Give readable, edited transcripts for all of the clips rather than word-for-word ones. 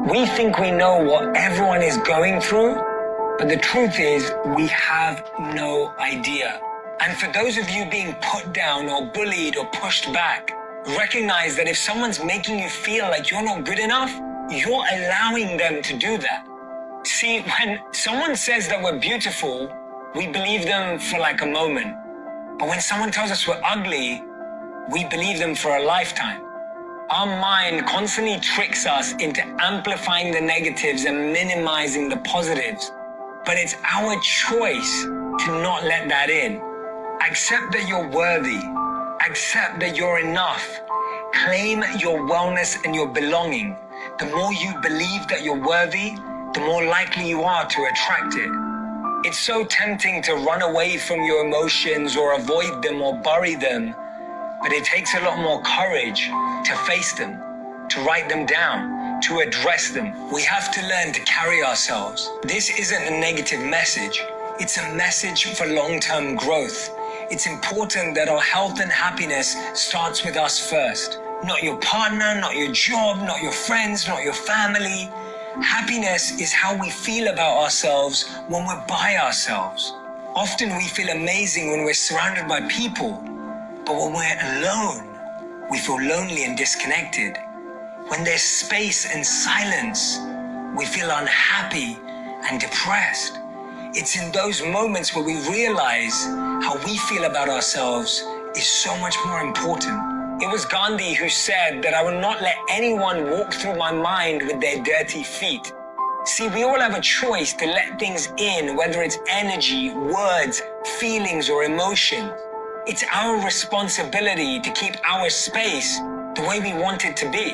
We think we know what everyone is going through, but the truth is we have no idea. And for those of you being put down or bullied or pushed back, recognize that if someone's making you feel like you're not good enough, you're allowing them to do that. See, when someone says that we're beautiful, we believe them for like a moment. But when someone tells us we're ugly, we believe them for a lifetime. Our mind constantly tricks us into amplifying the negatives and minimizing the positives. But it's our choice to not let that in. Accept that you're worthy. Accept that you're enough. Claim your wellness and your belonging. The more you believe that you're worthy, the more likely you are to attract it. It's so tempting to run away from your emotions or avoid them or bury them. But it takes a lot more courage to face them, to write them down, to address them. We have to learn to carry ourselves. This isn't a negative message. It's a message for long-term growth. It's important that our health and happiness starts with us first. Not your partner, not your job, not your friends, not your family. Happiness is how we feel about ourselves when we're by ourselves. Often we feel amazing when we're surrounded by people. But when we're alone, we feel lonely and disconnected. When there's space and silence, we feel unhappy and depressed. It's in those moments where we realize how we feel about ourselves is so much more important. It was Gandhi who said that I will not let anyone walk through my mind with their dirty feet. See, we all have a choice to let things in, whether it's energy, words, feelings, or emotion. It's our responsibility to keep our space the way we want it to be.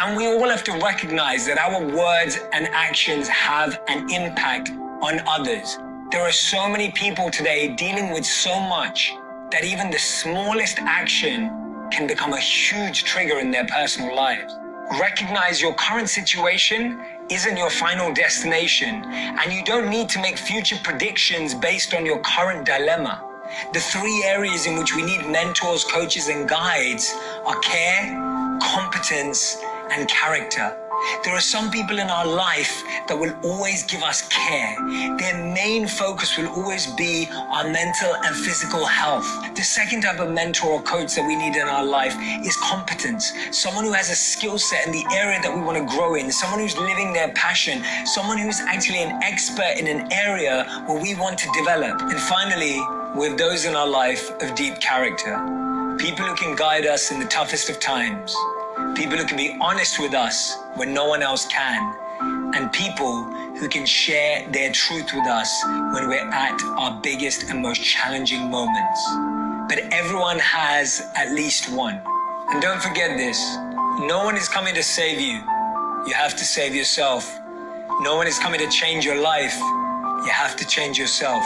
And we all have to recognize that our words and actions have an impact on others. There are so many people today dealing with so much that even the smallest action can become a huge trigger in their personal lives. Recognize your current situation isn't your final destination, and you don't need to make future predictions based on your current dilemma. The three areas in which we need mentors, coaches, and guides are care, competence, and character. There are some people in our life that will always give us care. Their main focus will always be our mental and physical health. The second type of mentor or coach that we need in our life is competence. Someone who has a skill set in the area that we want to grow in. Someone who's living their passion. Someone who's actually an expert in an area where we want to develop. And finally, we have those in our life of deep character. People who can guide us in the toughest of times. People who can be honest with us when no one else can. And people who can share their truth with us when we're at our biggest and most challenging moments. But everyone has at least one. And don't forget this, no one is coming to save you. You have to save yourself. No one is coming to change your life. You have to change yourself.